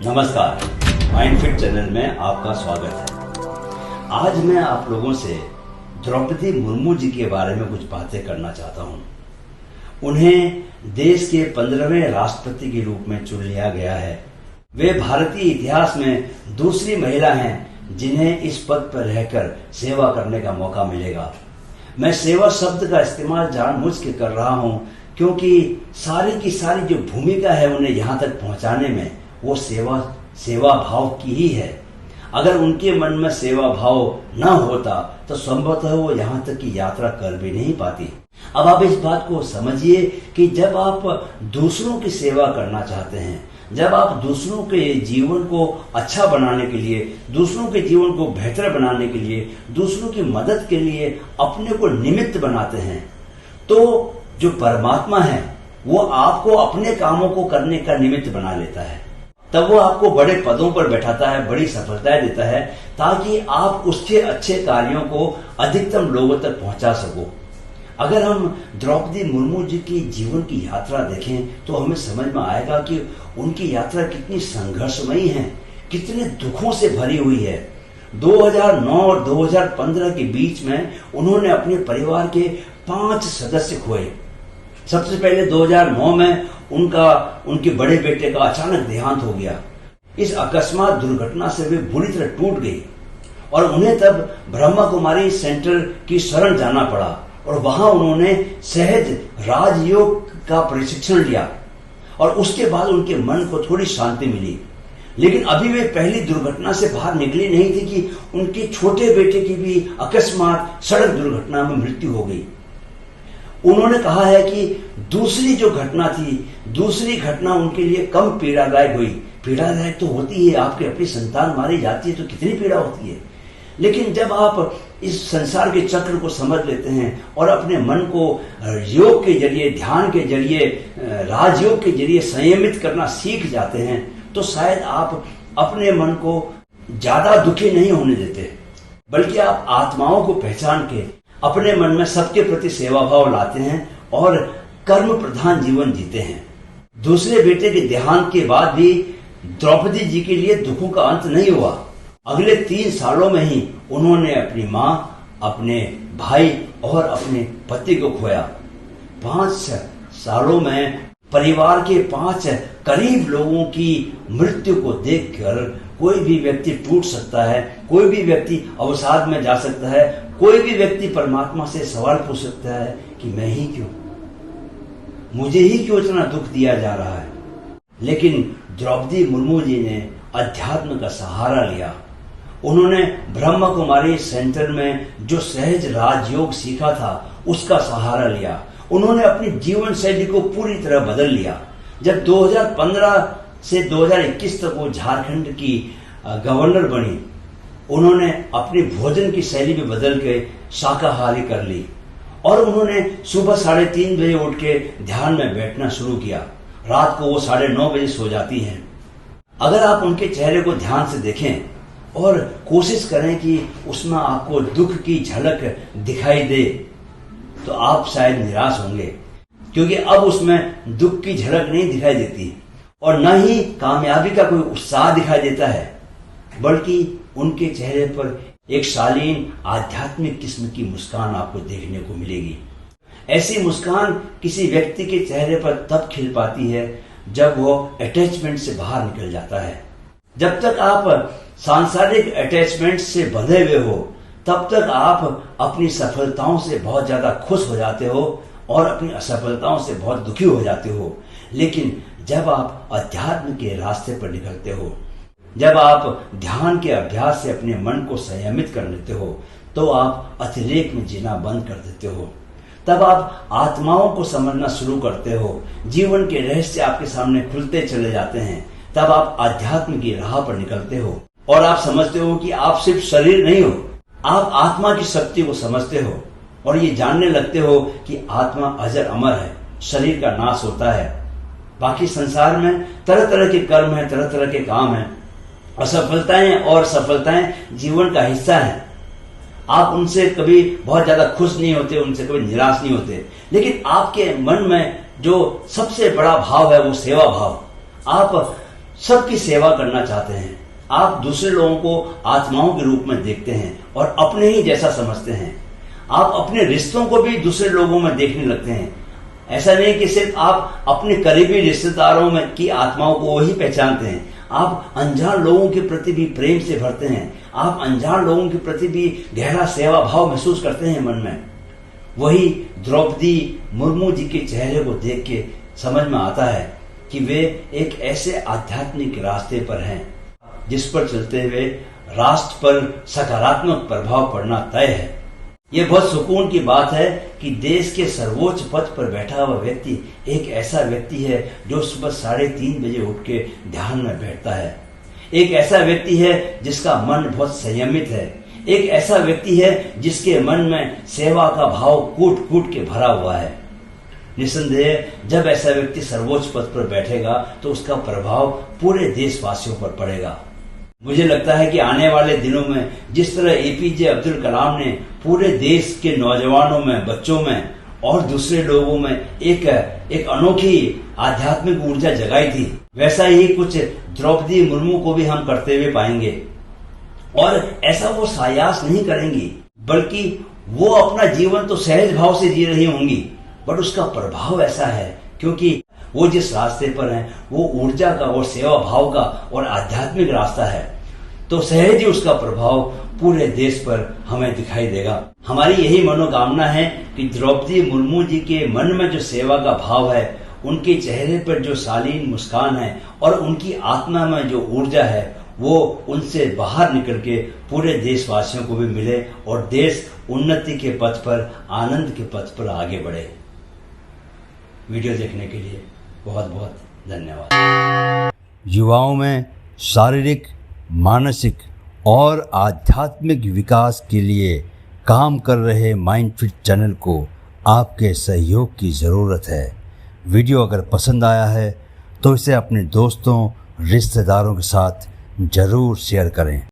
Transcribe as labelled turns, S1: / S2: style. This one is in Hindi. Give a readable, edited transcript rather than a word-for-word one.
S1: नमस्कार, माइंडफिट चैनल में आपका स्वागत है। आज मैं आप लोगों से द्रौपदी मुर्मू जी के बारे में कुछ बातें करना चाहता हूं। उन्हें देश के 15वें राष्ट्रपति के रूप में चुन लिया गया है। वे भारतीय इतिहास में दूसरी महिला हैं जिन्हें इस पद पर रहकर सेवा करने का मौका मिलेगा। मैं सेवा शब्द का इस्तेमाल जानबूझ के कर रहा हूं क्योंकि सारी की सारी जो भूमिका है उन्हें यहाँ तक पहुंचाने में वो सेवा भाव की ही है। अगर उनके मन में सेवा भाव न होता तो संभवतः वो यहाँ तक की यात्रा कर भी नहीं पाती। अब आप इस बात को समझिए कि जब आप दूसरों की सेवा करना चाहते हैं, जब आप दूसरों के जीवन को अच्छा बनाने के लिए, दूसरों के जीवन को बेहतर बनाने के लिए, दूसरों की मदद के लिए अपने को निमित्त बनाते हैं, तो जो परमात्मा है वो आपको अपने कामों को करने का निमित्त बना लेता है। तब वो आपको बड़े पदों पर बैठाता है, बड़ी सफलताएं देता है, ताकि आप उसके अच्छे कार्यों को अधिकतम लोगों तक पहुंचा सको। अगर हम द्रौपदी मुर्मू जी की जीवन की यात्रा देखें तो हमें समझ में आएगा कि उनकी यात्रा कितनी संघर्षमयी है, कितने दुखों से भरी हुई है। 2009 और 2015 के बीच में उन्होंने अपने परिवार के 5 सदस्य खोए। सबसे पहले 2009 में उनके बड़े बेटे का अचानक देहांत हो गया। इस अकस्मात दुर्घटना से वे बुरी तरह टूट गई और उन्हें तब ब्रह्मा कुमारी सेंटर की शरण जाना पड़ा और वहां उन्होंने सहज राजयोग का प्रशिक्षण लिया और उसके बाद उनके मन को थोड़ी शांति मिली। लेकिन अभी वे पहली दुर्घटना से बाहर निकली नहीं थी कि उनके छोटे बेटे की भी अकस्मात सड़क दुर्घटना में मृत्यु हो गई। उन्होंने कहा है कि दूसरी जो घटना थी, दूसरी घटना उनके लिए कम पीड़ादायक हुई। पीड़ादायक तो होती है, आपकी अपनी संतान मारी जाती है तो कितनी पीड़ा होती है। लेकिन जब आप इस संसार के चक्र को समझ लेते हैं और अपने मन को योग के जरिए, ध्यान के जरिए, राजयोग के जरिए संयमित करना सीख जाते हैं तो शायद आप अपने मन को ज्यादा दुखी नहीं होने देते, बल्कि आप आत्माओं को पहचान के अपने मन में सबके प्रति सेवा भाव लाते हैं और कर्म प्रधान जीवन जीते हैं। दूसरे बेटे के देहांत के बाद भी द्रौपदी जी के लिए दुखों का अंत नहीं हुआ। अगले 3 सालों में ही उन्होंने अपनी मां, अपने भाई और अपने पति को खोया। 5 सालों में परिवार के 5 करीब लोगों की मृत्यु को देखकर कोई भी व्यक्ति टूट सकता है, कोई भी व्यक्ति अवसाद में जा सकता है, कोई भी व्यक्ति परमात्मा से सवाल पूछ सकता है कि मैं ही क्यों, मुझे ही क्यों इतना दुख दिया जा रहा है। लेकिन द्रौपदी मुर्मू जी ने अध्यात्म का सहारा लिया। उन्होंने ब्रह्मा कुमारी सेंटर में जो सहज राजयोग सीखा था उसका सहारा लिया। उन्होंने अपनी जीवन शैली को पूरी तरह बदल लिया। जब 2015 से 2021 तक वो झारखंड की गवर्नर बनी, उन्होंने अपनी भोजन की शैली भी बदल के शाकाहारी कर ली और उन्होंने सुबह 3:30 बजे उठ के ध्यान में बैठना शुरू किया। रात को वो 9:30 बजे सो जाती हैं। अगर आप उनके चेहरे को ध्यान से देखें और कोशिश करें कि उसमें आपको दुख की झलक दिखाई दे तो आप शायद निराश होंगे, क्योंकि अब उसमें दुख की झलक नहीं दिखाई देती और न ही कामयाबी का कोई उत्साह दिखाई देता है, बल्कि उनके चेहरे पर एक शालीन आध्यात्मिक किस्म की मुस्कान आपको देखने को मिलेगी। ऐसी मुस्कान किसी व्यक्ति के चेहरे पर तब खिल पाती है जब वो अटैचमेंट से बाहर निकल जाता है। जब तक आप सांसारिक अटैचमेंट से बंधे हुए हो तब तक आप अपनी सफलताओं से बहुत ज्यादा खुश हो जाते हो और अपनी असफलताओं से बहुत दुखी हो जाते हो। लेकिन जब आप अध्यात्म के रास्ते पर निकलते हो, जब आप ध्यान के अभ्यास से अपने मन को संयमित कर लेते हो, तो आप अतिरेक में जीना बंद कर देते हो। तब आप आत्माओं को समझना शुरू करते हो, जीवन के रहस्य आपके सामने खुलते चले जाते हैं। तब आप अध्यात्म की राह पर निकलते हो और आप समझते हो कि आप सिर्फ शरीर नहीं हो, आप आत्मा की शक्ति को समझते हो और ये जानने लगते हो कि आत्मा अजर अमर है, शरीर का नाश होता है। बाकी संसार में तरह तरह के कर्म हैं, तरह तरह के काम हैं, असफलताएं और सफलताएं जीवन का हिस्सा है। आप उनसे कभी बहुत ज्यादा खुश नहीं होते, उनसे कभी निराश नहीं होते, लेकिन आपके मन में जो सबसे बड़ा भाव है वो सेवा भाव। आप सबकी सेवा करना चाहते हैं। आप दूसरे लोगों को आत्माओं के रूप में देखते हैं और अपने ही जैसा समझते हैं। आप अपने रिश्तों को भी दूसरे लोगों में देखने लगते हैं। ऐसा नहीं कि सिर्फ आप अपने करीबी रिश्तेदारों में की आत्माओं को ही पहचानते हैं, आप अनजान लोगों के प्रति भी प्रेम से भरते हैं। आप अनजान लोगों के प्रति भी गहरा सेवा भाव महसूस करते हैं मन में। वही द्रौपदी मुर्मू जी के चेहरे को देख के समझ में आता है कि वे एक ऐसे आध्यात्मिक रास्ते पर हैं जिस पर चलते हुए राष्ट्र पर सकारात्मक प्रभाव पड़ना तय है। यह बहुत सुकून की बात है कि देश के सर्वोच्च पद पर बैठा हुआ व्यक्ति एक ऐसा व्यक्ति है जो सुबह 3:30 बजे उठ के ध्यान में बैठता है। एक ऐसा व्यक्ति है जिसका मन बहुत संयमित है। एक ऐसा व्यक्ति है जिसके मन में सेवा का भाव कूट कूट के भरा हुआ है। निसंदेह जब ऐसा व्यक्ति सर्वोच्च पद पर बैठेगा तो उसका प्रभाव पूरे देशवासियों पर पड़ेगा। मुझे लगता है कि आने वाले दिनों में जिस तरह एपीजे अब्दुल कलाम ने पूरे देश के नौजवानों में, बच्चों में और दूसरे लोगों में एक अनोखी आध्यात्मिक ऊर्जा जगाई थी, वैसा ही कुछ द्रौपदी मुर्मू को भी हम करते हुए पाएंगे। और ऐसा वो सायास नहीं करेंगी, बल्कि वो अपना जीवन तो सहज भाव से जी रही होंगी, बट उसका प्रभाव ऐसा है क्योंकि वो जिस रास्ते पर हैं वो ऊर्जा का और सेवा भाव का और आध्यात्मिक रास्ता है, तो सहज ही उसका प्रभाव पूरे देश पर हमें दिखाई देगा। हमारी यही मनोकामना है कि द्रौपदी मुर्मू जी के मन में जो सेवा का भाव है, उनके चेहरे पर जो शालीन मुस्कान है और उनकी आत्मा में जो ऊर्जा है, वो उनसे बाहर निकल के पूरे देशवासियों को भी मिले और देश उन्नति के पथ पर, आनंद के पथ पर आगे बढ़े। वीडियो देखने के लिए बहुत बहुत धन्यवाद।
S2: युवाओं में शारीरिक, मानसिक और आध्यात्मिक विकास के लिए काम कर रहे माइंड फिट चैनल को आपके सहयोग की ज़रूरत है। वीडियो अगर पसंद आया है तो इसे अपने दोस्तों, रिश्तेदारों के साथ ज़रूर शेयर करें।